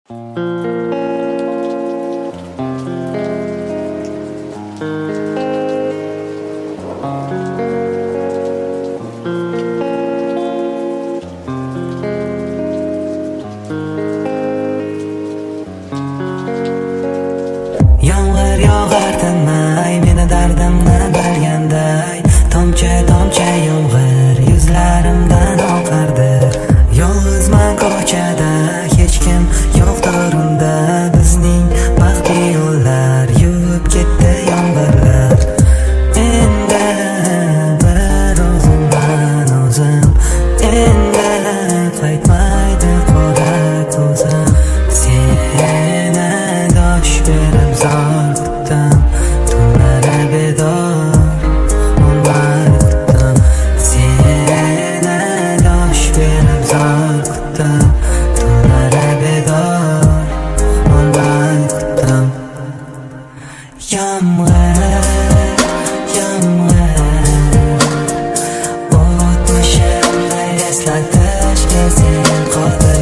Yomg'ir yog'ar tinmay, meni dardimni bilganday. Tomchi tomchi yomg'ir yuzlarimdan oqardi. Yolg'izman ko'chada, hech kim yo'q to'rimda. Bizning baxtli yo'llar yuvib ketdi yomg'irlar. Endi bir o'zimdan o'zim, endi qaytmaydi qora ko'zim. Seni dosh berib zor kutdim, tunlari bedor olmay kutdim. Seni dosh berib zor kutdim, tunlari bedor olmay kutdim. Yomg'ir, o'tmishimni eslatishga sen qodir.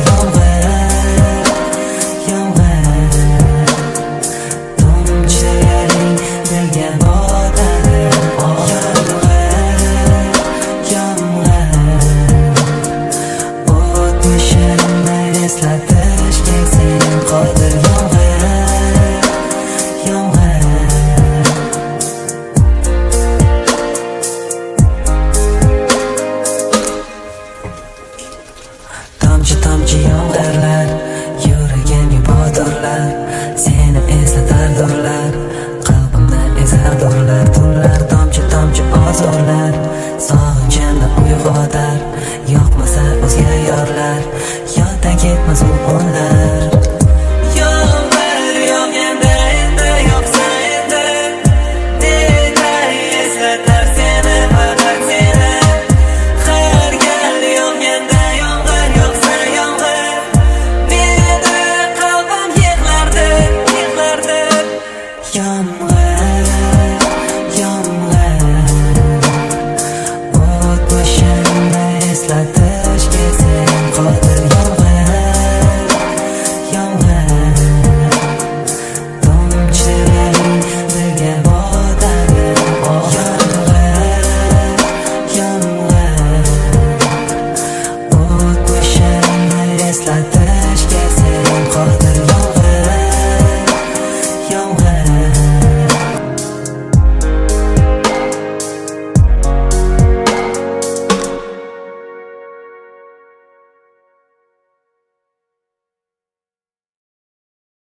Tomchilaring dilga botadi. Yomg'ir, o'tmishimni eslatishga sen qodir.